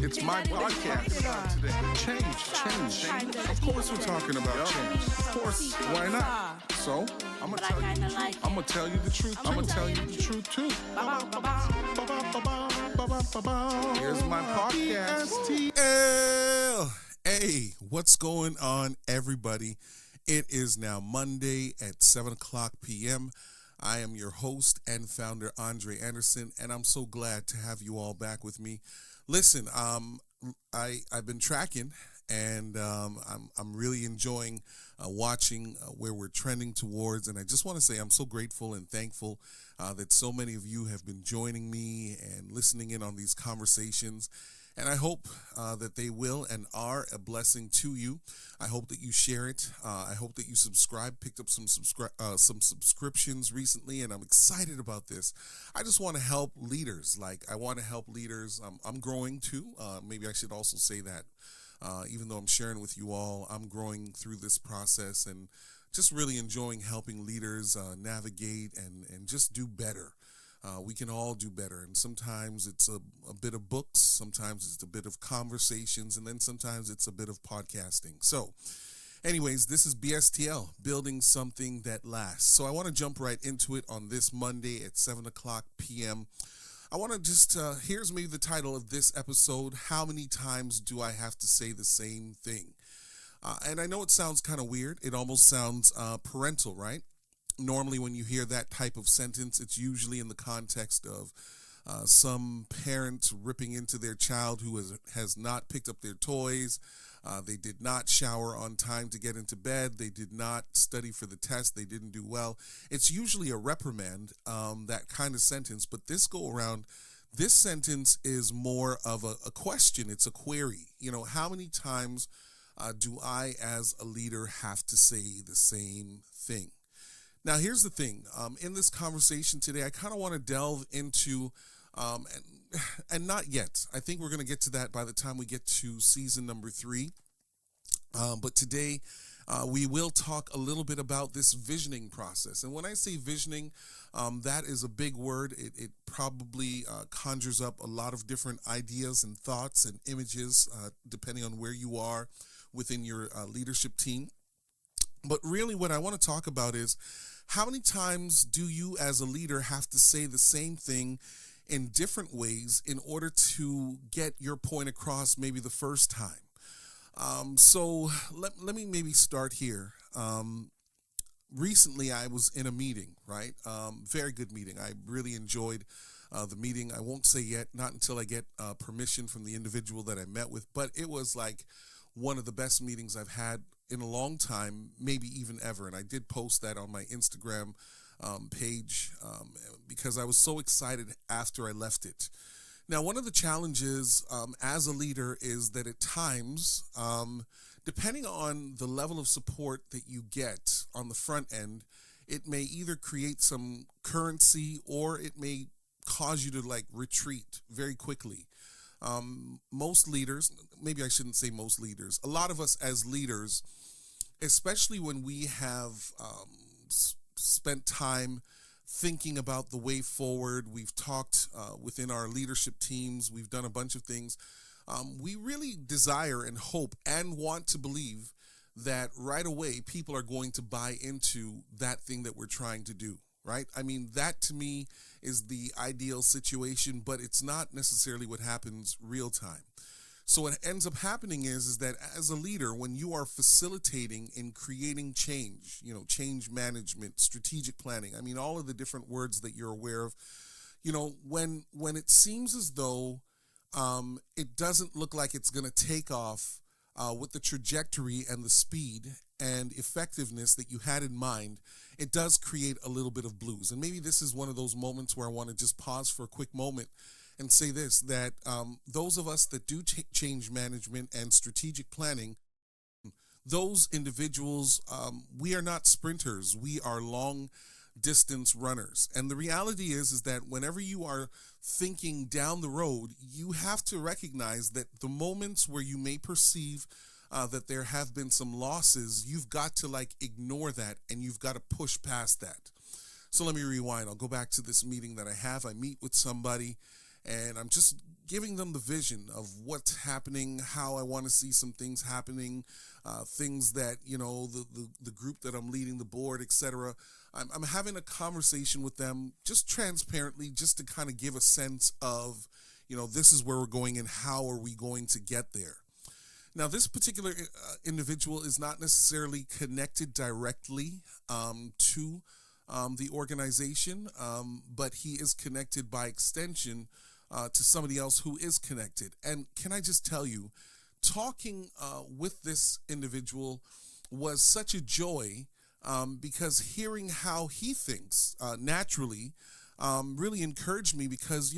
It's my podcast today. Change. Of course we're talking about change. Of course, why not? So, I'm gonna tell you the truth. I'm gonna tell you the truth too. Here's my podcast. Hey, what's going on, everybody? It is now Monday at 7 o'clock p.m. I am your host and founder, Andre Anderson, and I'm so glad to have you all back with me. Listen, I've been tracking, and I'm really enjoying watching where we're trending towards, and I just want to say I'm so grateful and thankful that so many of you have been joining me and listening in on these conversations. And I hope that they will and are a blessing to you. I hope that you share it. I hope that you subscribe. Picked up some subscriptions recently, and I'm excited about this. I just want to help leaders. I want to help leaders. I'm growing too. Maybe I should also say that. Even though I'm sharing with you all, I'm growing through this process and just really enjoying helping leaders navigate and just do better. We can all do better, and sometimes it's a bit of books, sometimes it's a bit of conversations, and then sometimes it's a bit of podcasting. So, anyways, this is BSTL, Building Something That Lasts. So I want to jump right into it on this Monday at 7 o'clock p.m. I want to just, here's maybe the title of this episode, How Many Times Do I Have to Say the Same Thing? And I know it sounds kind of weird. It almost sounds parental, right? Normally, when you hear that type of sentence, it's usually in the context of some parents ripping into their child who has not picked up their toys. They did not shower on time to get into bed. They did not study for the test. They didn't do well. It's usually a reprimand, that kind of sentence. But this go around, this sentence is more of a question. It's a query. You know, how many times do I as a leader have to say the same thing? Now, here's the thing. In this conversation today, I kind of want to delve into, and not yet. I think we're going to get to that by the time we get to season number 3. But today, we will talk a little bit about this visioning process. And when I say visioning, that is a big word. It probably conjures up a lot of different ideas and thoughts and images, depending on where you are within your leadership team. But really what I want to talk about is, how many times do you as a leader have to say the same thing in different ways in order to get your point across maybe the first time? So let me maybe start here. Recently I was in a meeting, right? Very good meeting. I really enjoyed the meeting. I won't say yet, not until I get permission from the individual that I met with, but it was like one of the best meetings I've had in a long time, maybe even ever. And I did post that on my Instagram page because I was so excited after I left it. Now, one of the challenges as a leader is that at times, depending on the level of support that you get on the front end, it may either create some currency or it may cause you to retreat very quickly. Most leaders, maybe I shouldn't say most leaders, a lot of us as leaders, especially when we have spent time thinking about the way forward, we've talked within our leadership teams, we've done a bunch of things, we really desire and hope and want to believe that right away people are going to buy into that thing that we're trying to do. Right? I mean, that to me is the ideal situation, but it's not necessarily what happens real time. So what ends up happening is that as a leader, when you are facilitating in creating change, change management, strategic planning, I mean, all of the different words that you're aware of, when it seems as though it doesn't look like it's going to take off with the trajectory and the speed and effectiveness that you had in mind, it does create a little bit of blues. And maybe this is one of those moments where I want to just pause for a quick moment and say this, that those of us that do change management and strategic planning, those individuals, we are not sprinters. We are long distance runners. And the reality is that whenever you are thinking down the road, you have to recognize that the moments where you may perceive that there have been some losses, you've got to ignore that and you've got to push past that. So let me rewind. I'll go back to this meeting that I have. I meet with somebody and I'm just giving them the vision of what's happening, how I want to see some things happening, things that, the group that I'm leading, the board, etc. I'm having a conversation with them just transparently, just to kind of give a sense of, this is where we're going and how are we going to get there. Now, this particular individual is not necessarily connected directly to the organization, but he is connected by extension to somebody else who is connected. And can I just tell you, talking with this individual was such a joy because hearing how he thinks naturally really encouraged me because,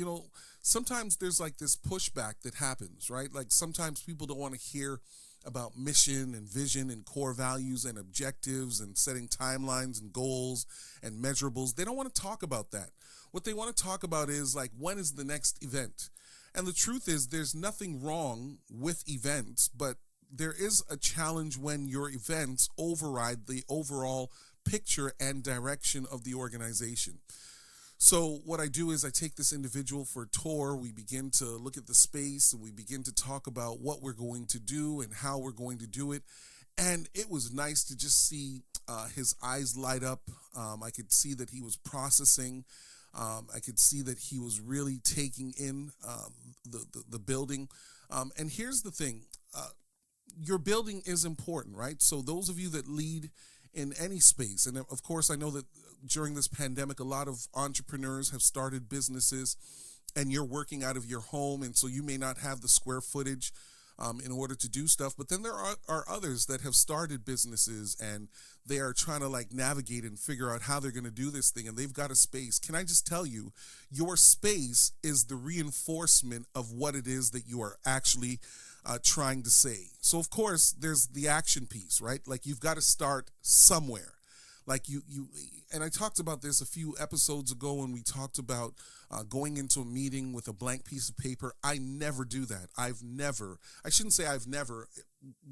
sometimes there's like this pushback that happens, right? Like sometimes people don't want to hear about mission and vision and core values and objectives and setting timelines and goals and measurables. They don't want to talk about that. What they want to talk about is like, when is the next event? And the truth is there's nothing wrong with events, but there is a challenge when your events override the overall picture and direction of the organization. So what I do is I take this individual for a tour. We begin to look at the space and we begin to talk about what we're going to do and how we're going to do it. And it was nice to just see his eyes light up. I could see that he was processing. I could see that he was really taking in the building. And here's the thing. Your building is important, right? So those of you that lead in any space, and of course I know that during this pandemic, a lot of entrepreneurs have started businesses and you're working out of your home, and so you may not have the square footage in order to do stuff. But then there are others that have started businesses and they are trying to like navigate and figure out how they're going to do this thing, and they've got a space. Can I just tell you, your space is the reinforcement of what it is that you are actually trying to say. So of course there's the action piece, right? Like you've got to start somewhere. Like you, and I talked about this a few episodes ago when we talked about going into a meeting with a blank piece of paper. I never do that. I shouldn't say I've never.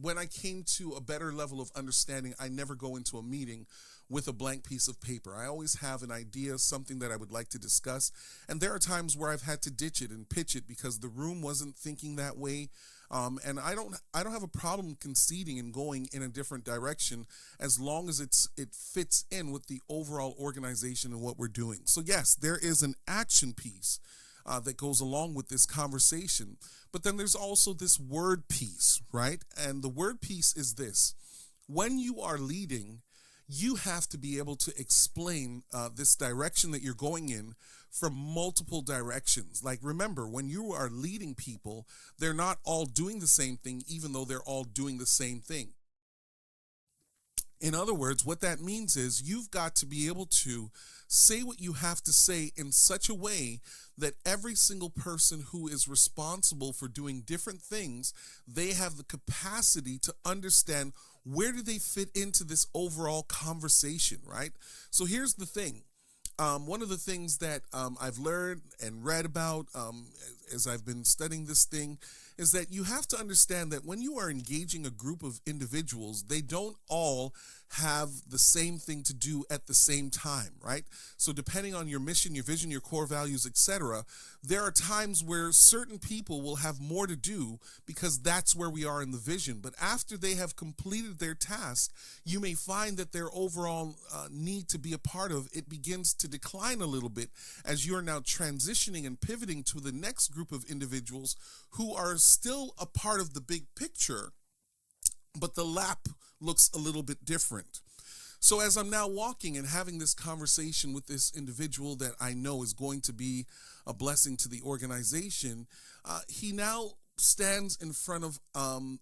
When I came to a better level of understanding, I never go into a meeting with a blank piece of paper. I always have an idea, something that I would like to discuss. And there are times where I've had to ditch it and pitch it because the room wasn't thinking that way. And I don't have a problem conceding and going in a different direction as long as it fits in with the overall organization and what we're doing. So yes, there is an action piece that goes along with this conversation, but then there's also this word piece, right? And the word piece is this: when you are leading, you have to be able to explain this direction that you're going in from multiple directions. Like, remember, when you are leading people, they're not all doing the same thing, even though they're all doing the same thing. In other words, what that means is you've got to be able to say what you have to say in such a way that every single person who is responsible for doing different things, they have the capacity to understand where do they fit into this overall conversation, right? So here's the thing. One of the things that I've learned and read about as I've been studying this thing is that you have to understand that when you are engaging a group of individuals, they don't all have the same thing to do at the same time, right? So depending on your mission, your vision, your core values, etc., there are times where certain people will have more to do because that's where we are in the vision. But after they have completed their task, you may find that their overall need to be a part of it begins to decline a little bit as you're now transitioning and pivoting to the next group of individuals who are still a part of the big picture, but the lap looks a little bit different. So as I'm now walking and having this conversation with this individual that I know is going to be a blessing to the organization, he now stands in front of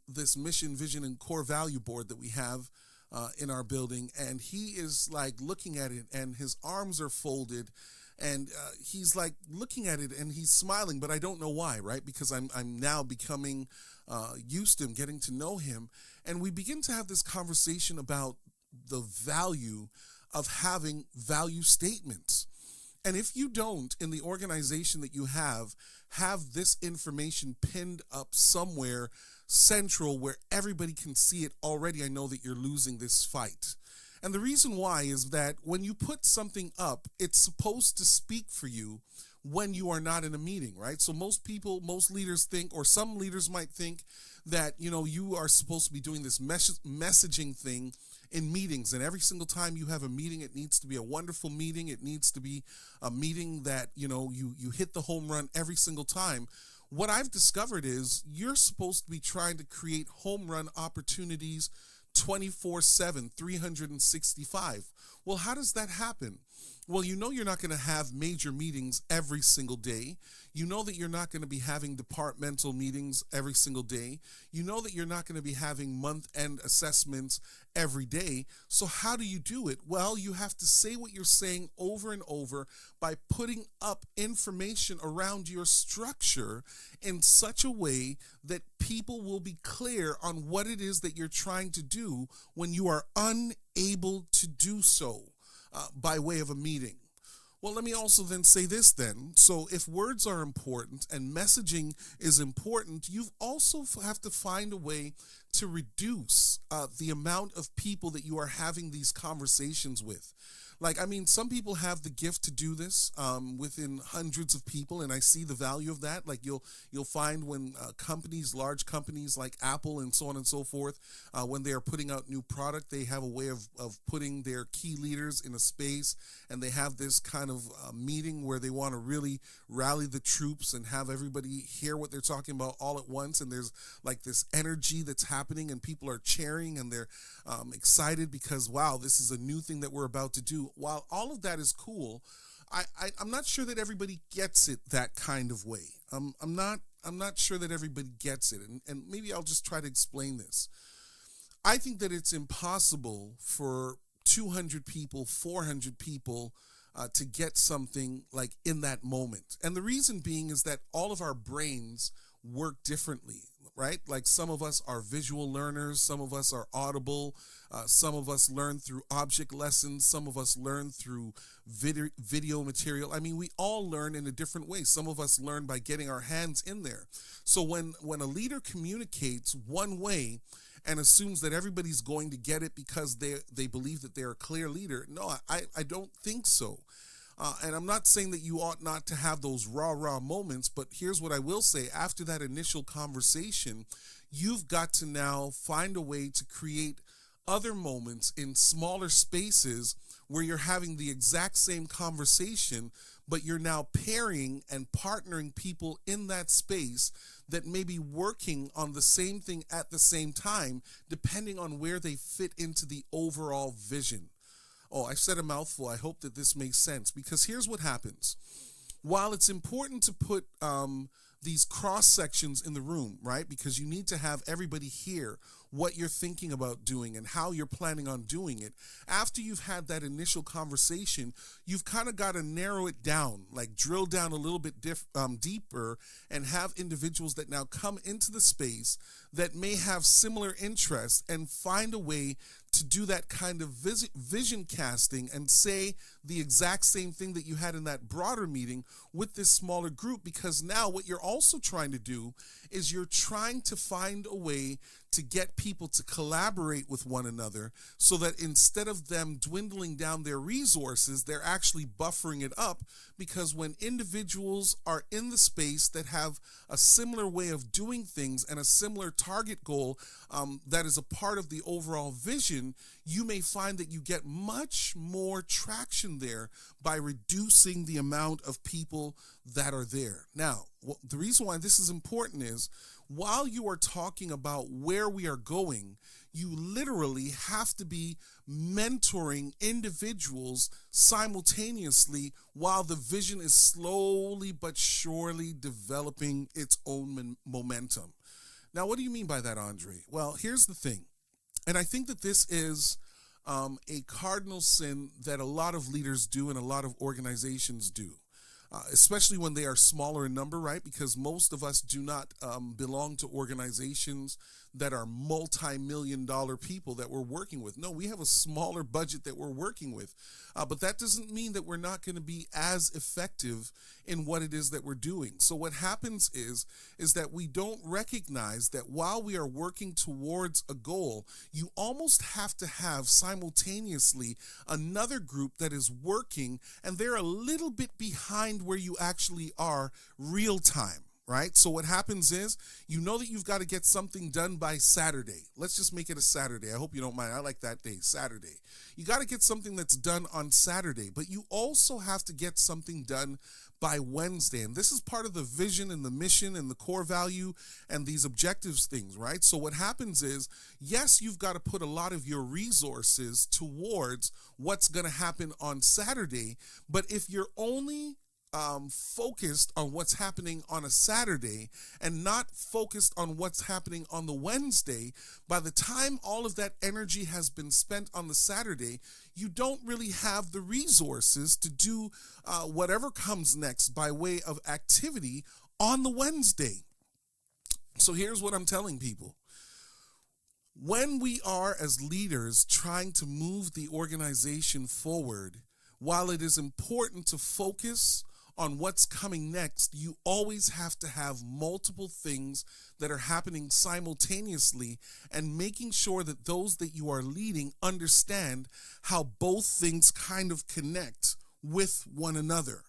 this mission, vision, and core value board that we have in our building, and he is like looking at it, and his arms are folded, and he's like looking at it, and he's smiling, but I don't know why, right? Because I'm now becoming used to him, getting to know him, and we begin to have this conversation about the value of having value statements. And if you don't, in the organization that you have this information pinned up somewhere central where everybody can see it already, I know that you're losing this fight. And the reason why is that when you put something up, it's supposed to speak for you when you are not in a meeting, right? So most leaders think, or some leaders might think that, you are supposed to be doing this messaging thing in meetings. And every single time you have a meeting, it needs to be a wonderful meeting. It needs to be a meeting that, you hit the home run every single time. What I've discovered is you're supposed to be trying to create home run opportunities 24/7, 365. Well, how does that happen? Well, you're not going to have major meetings every single day. You know that you're not going to be having departmental meetings every single day. You know that you're not going to be having month-end assessments every day. So how do you do it? Well, you have to say what you're saying over and over by putting up information around your structure in such a way that people will be clear on what it is that you're trying to do when you are unable to do so. By way of a meeting. Well, let me also then say this then. So if words are important and messaging is important, you also have to find a way to reduce the amount of people that you are having these conversations with. Some people have the gift to do this within hundreds of people, and I see the value of that. Like you'll find when large companies like Apple and so on and so forth, when they are putting out new product, they have a way of putting their key leaders in a space, and they have this kind of meeting where they want to really rally the troops and have everybody hear what they're talking about all at once, and there's like this energy that's happening, and people are cheering, and they're excited because, wow, this is a new thing that we're about to do. While all of that is cool, I'm not sure that everybody gets it that kind of way. I'm not sure that everybody gets it, and maybe I'll just try to explain this. I think that it's impossible for 200 people, 400 people to get something like in that moment. And the reason being is that all of our brains work differently, right? Like some of us are visual learners, some of us are audible, some of us learn through object lessons, some of us learn through video material. We all learn in a different way. Some of us learn by getting our hands in there. So when a leader communicates one way and assumes that everybody's going to get it because they believe that they're a clear leader, no, I don't think so. And I'm not saying that you ought not to have those rah-rah moments, but here's what I will say. After that initial conversation, you've got to now find a way to create other moments in smaller spaces where you're having the exact same conversation, but you're now pairing and partnering people in that space that may be working on the same thing at the same time, depending on where they fit into the overall vision. Oh, I said a mouthful. I hope that this makes sense, because here's what happens. While it's important to put these cross sections in the room, right? Because you need to have everybody hear what you're thinking about doing and how you're planning on doing it. After you've had that initial conversation, you've kind of got to narrow it down, like drill down a little bit deeper, and have individuals that now come into the space that may have similar interests and find a way to do that kind of vision casting and say the exact same thing that you had in that broader meeting with this smaller group. Because now what you're also trying to do is you're trying to find a way to get people to collaborate with one another, so that instead of them dwindling down their resources, they're actually buffering it up. Because when individuals are in the space that have a similar way of doing things and a similar target goal that is a part of the overall vision, you may find that you get much more traction there by reducing the amount of people that are there. Now, the reason why this is important is, while you are talking about where we are going, you literally have to be mentoring individuals simultaneously while the vision is slowly but surely developing its own momentum. Now, what do you mean by that, Andre? Well, here's the thing. And I think that this is a cardinal sin that a lot of leaders do and a lot of organizations do. Especially when they are smaller in number, right? Because most of us do not belong to organizations that are multi-million-dollar people that we're working with. No, we have a smaller budget that we're working with. But that doesn't mean that we're not going to be as effective in what it is that we're doing. So what happens is that we don't recognize that while we are working towards a goal, you almost have to have simultaneously another group that is working, and they're a little bit behind find where you actually are real time. Right? So what happens is, you know that you've got to get something done by Saturday. Let's just make it a Saturday. I hope you don't mind. I like that day, Saturday. You got to get something that's done on Saturday, but you also have to get something done by Wednesday. And this is part of the vision and the mission and the core value and these objectives things, right? So what happens is, yes, you've got to put a lot of your resources towards what's going to happen on Saturday, but if you're only focused on what's happening on a Saturday and not focused on what's happening on the Wednesday, by the time all of that energy has been spent on the Saturday, you don't really have the resources to do whatever comes next by way of activity on the Wednesday. So here's what I'm telling people. When we are, as leaders, trying to move the organization forward, while it is important to focus on what's coming next, you always have to have multiple things that are happening simultaneously, and making sure that those that you are leading understand how both things kind of connect with one another.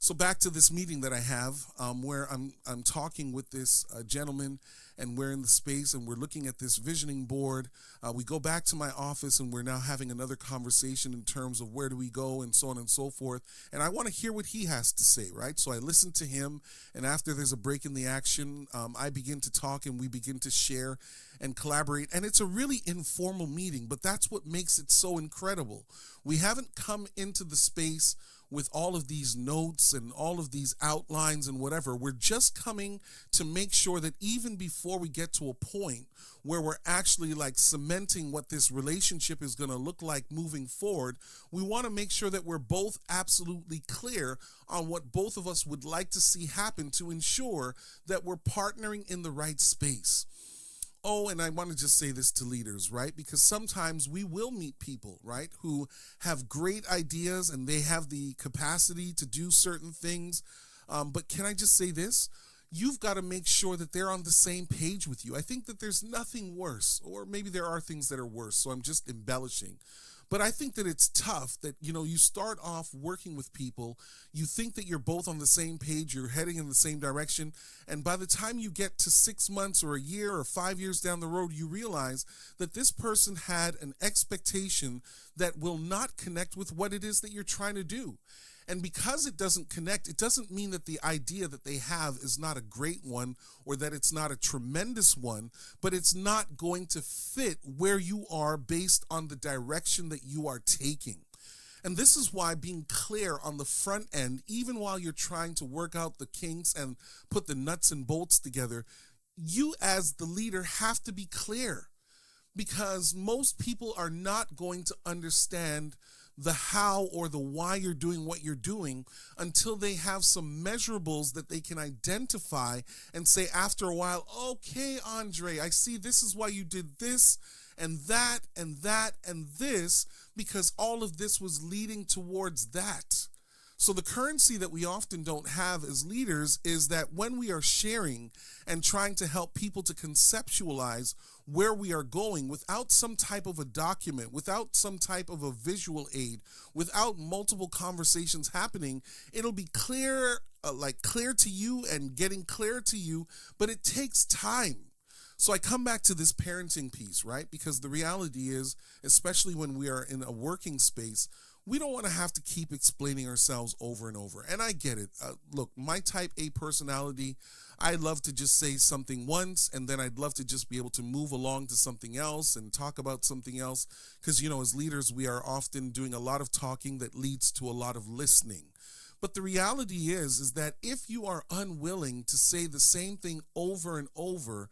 So back to this meeting that I have, where I'm talking with this gentleman, and we're in the space and we're looking at this visioning board. We go back to my office and we're now having another conversation in terms of where do we go and so on and so forth. And I want to hear what he has to say, right? So I listen to him, and after there's a break in the action, I begin to talk and we begin to share and collaborate. And it's a really informal meeting, but that's what makes it so incredible. We haven't come into the space with all of these notes and all of these outlines and whatever. We're just coming to make sure that even before we get to a point where we're actually like cementing what this relationship is going to look like moving forward, we want to make sure that we're both absolutely clear on what both of us would like to see happen to ensure that we're partnering in the right space. Oh, and I want to just say this to leaders, right? Because sometimes we will meet people, right, who have great ideas and they have the capacity to do certain things. But can I just say this? You've got to make sure that they're on the same page with you. I think that there's nothing worse, or maybe there are things that are worse, so I'm just embellishing. But I think that it's tough that, you start off working with people, you think that you're both on the same page, you're heading in the same direction, and by the time you get to 6 months or a year or 5 years down the road, you realize that this person had an expectation that will not connect with what it is that you're trying to do. And because it doesn't connect, it doesn't mean that the idea that they have is not a great one or that it's not a tremendous one, but it's not going to fit where you are based on the direction that you are taking. And this is why being clear on the front end, even while you're trying to work out the kinks and put the nuts and bolts together, you as the leader have to be clear, because most people are not going to understand the how or the why you're doing what you're doing until they have some measurables that they can identify and say after a while, okay, Andre, I see this is why you did this and that and that and this, because all of this was leading towards that. So the currency that we often don't have as leaders is that when we are sharing and trying to help people to conceptualize where we are going without some type of a document, without some type of a visual aid, without multiple conversations happening, it'll be clear to you and getting clear to you, but it takes time. So I come back to this parenting piece, right? Because the reality is, especially when we are in a working space, we don't want to have to keep explaining ourselves over and over. And I get it. Look, my type A personality, I love to just say something once, and then I'd love to just be able to move along to something else and talk about something else. Because, as leaders, we are often doing a lot of talking that leads to a lot of listening. But the reality is that if you are unwilling to say the same thing over and over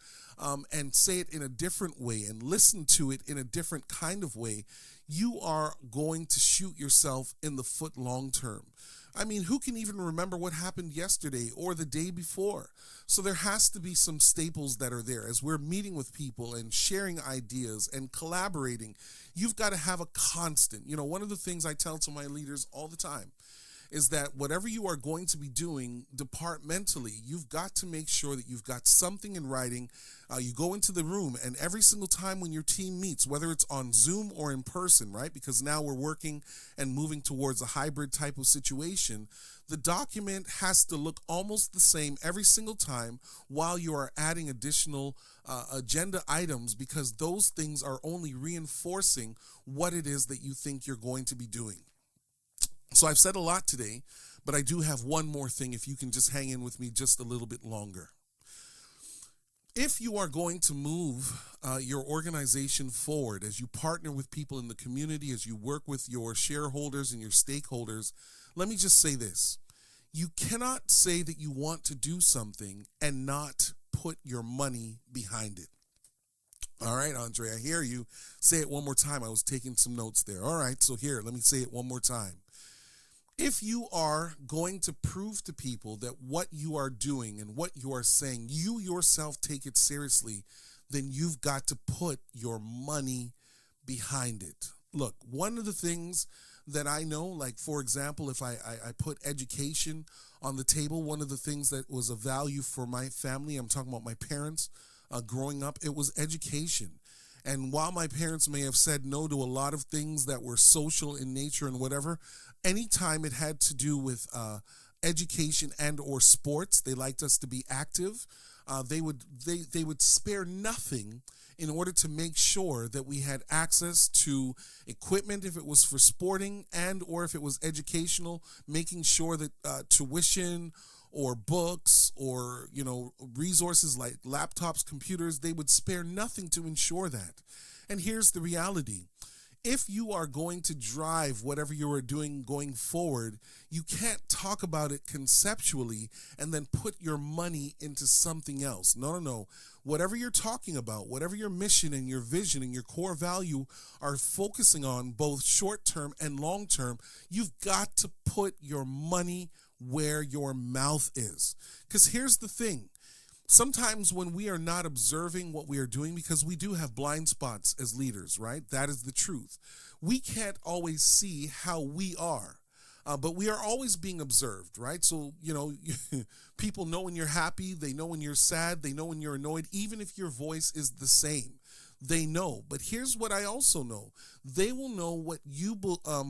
and say it in a different way and listen to it in a different kind of way, you are going to shoot yourself in the foot long term. I mean, who can even remember what happened yesterday or the day before? So there has to be some staples that are there. As we're meeting with people and sharing ideas and collaborating, you've got to have a constant. One of the things I tell to my leaders all the time is that whatever you are going to be doing departmentally, you've got to make sure that you've got something in writing. You go into the room, and every single time when your team meets, whether it's on Zoom or in person, right? Because now we're working and moving towards a hybrid type of situation, the document has to look almost the same every single time while you are adding additional agenda items, because those things are only reinforcing what it is that you think you're going to be doing. So I've said a lot today, but I do have one more thing, if you can just hang in with me just a little bit longer. If you are going to move your organization forward, as you partner with people in the community, as you work with your shareholders and your stakeholders, let me just say this. You cannot say that you want to do something and not put your money behind it. All right, Andre, I hear you. Say it one more time. I was taking some notes there. All right, so here, let me say it one more time. If you are going to prove to people that what you are doing and what you are saying, you yourself take it seriously, then you've got to put your money behind it. Look, one of the things that I know, like, for example, if I put education on the table, one of the things that was of value for my family, I'm talking about my parents growing up, it was education. And while my parents may have said no to a lot of things that were social in nature and whatever, anytime it had to do with education and or sports, they liked us to be active. They would spare nothing in order to make sure that we had access to equipment if it was for sporting and or if it was educational, making sure that tuition or books or, resources like laptops, computers, they would spare nothing to ensure that. And here's the reality. If you are going to drive whatever you are doing going forward, you can't talk about it conceptually and then put your money into something else. No. Whatever you're talking about, whatever your mission and your vision and your core value are focusing on, both short-term and long-term, you've got to put your money where your mouth is. Because here's the thing. Sometimes when we are not observing what we are doing, because we do have blind spots as leaders, right? That is the truth. We can't always see how we are, but we are always being observed, right? So, people know when you're happy, they know when you're sad, they know when you're annoyed, even if your voice is the same. They know. But here's what I also know. They will know what you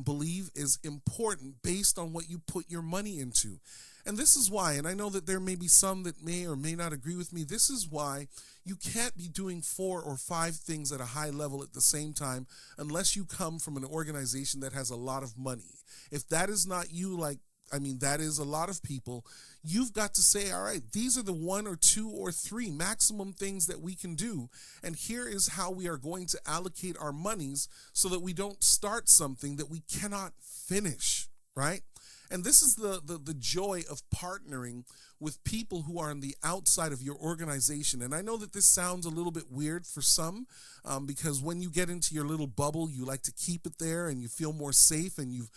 believe is important based on what you put your money into. And this is why, and I know that there may be some that may or may not agree with me, this is why you can't be doing 4 or 5 things at a high level at the same time unless you come from an organization that has a lot of money. If that is not you, that is a lot of people, you've got to say, all right, these are the 1 or 2 or 3 maximum things that we can do, and here is how we are going to allocate our monies so that we don't start something that we cannot finish, right? And this is the joy of partnering with people who are on the outside of your organization. And I know that this sounds a little bit weird for some, because when you get into your little bubble, you like to keep it there and you feel more safe and you've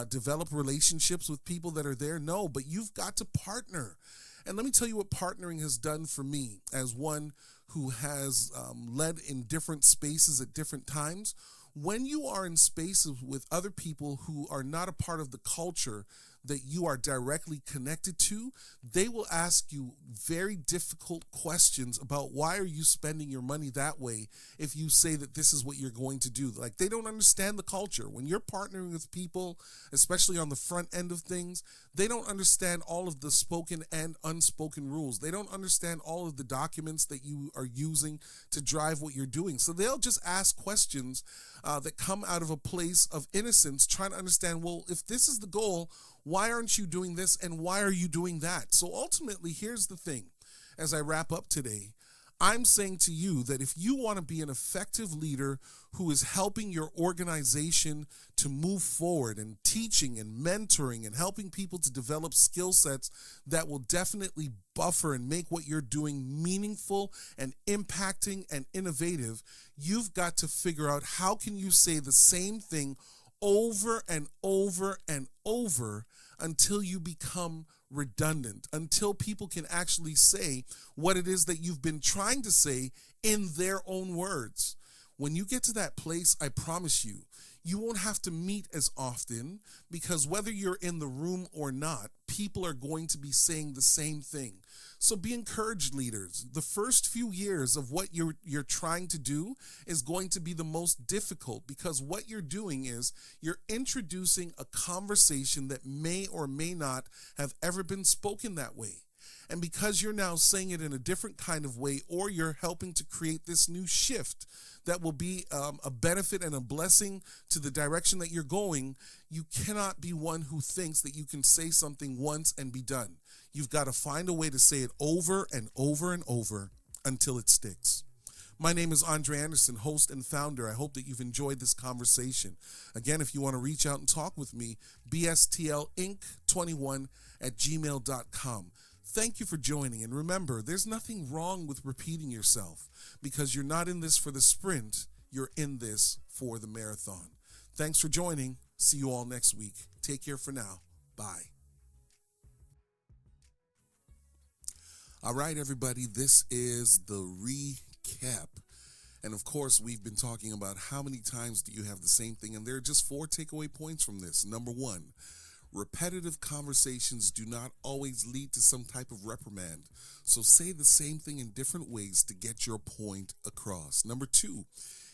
developed relationships with people that are there. No, but you've got to partner. And let me tell you what partnering has done for me as one who has led in different spaces at different times. When you are in spaces with other people who are not a part of the culture that you are directly connected to, they will ask you very difficult questions about why are you spending your money that way if you say that this is what you're going to do. Like, they don't understand the culture. When you're partnering with people, especially on the front end of things, they don't understand all of the spoken and unspoken rules. They don't understand all of the documents that you are using to drive what you're doing. So they'll just ask questions that come out of a place of innocence, trying to understand, well, if this is the goal, why aren't you doing this and why are you doing that? So ultimately, here's the thing. As I wrap up today, I'm saying to you that if you want to be an effective leader who is helping your organization to move forward and teaching and mentoring and helping people to develop skill sets that will definitely buffer and make what you're doing meaningful and impacting and innovative, you've got to figure out how can you say the same thing over and over and over until you become redundant, until people can actually say what it is that you've been trying to say in their own words. When you get to that place, I promise you, You won't have to meet as often because whether you're in the room or not, people are going to be saying the same thing. So be encouraged, leaders. The first few years of what you're trying to do is going to be the most difficult because what you're doing is you're introducing a conversation that may or may not have ever been spoken that way. And because you're now saying it in a different kind of way, or you're helping to create this new shift that will be a benefit and a blessing to the direction that you're going, you cannot be one who thinks that you can say something once and be done. You've got to find a way to say it over and over and over until it sticks. My name is Andre Anderson, host and founder. I hope that you've enjoyed this conversation. Again, if you want to reach out and talk with me, bstlinc21@gmail.com. Thank you for joining, and remember, there's nothing wrong with repeating yourself because you're not in this for the sprint, you're in this for the marathon. Thanks for joining. See you all next week. Take care for now. Bye. All right, everybody, this is the recap. And of course, we've been talking about how many times do you have the same thing, and there are just 4 takeaway points from this. Number 1, repetitive conversations do not always lead to some type of reprimand. So say the same thing in different ways to get your point across. Number 2,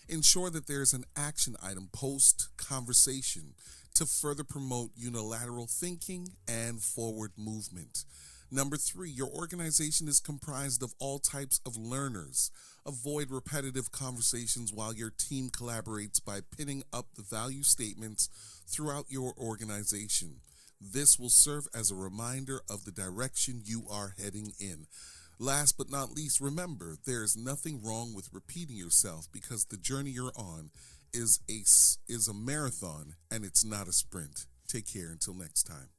ensure that there's an action item post-conversation to further promote unilateral thinking and forward movement. Number 3, your organization is comprised of all types of learners. Avoid repetitive conversations while your team collaborates by pinning up the value statements throughout your organization. This will serve as a reminder of the direction you are heading in. Last but not least, remember, there is nothing wrong with repeating yourself because the journey you're on is a marathon and it's not a sprint. Take care until next time.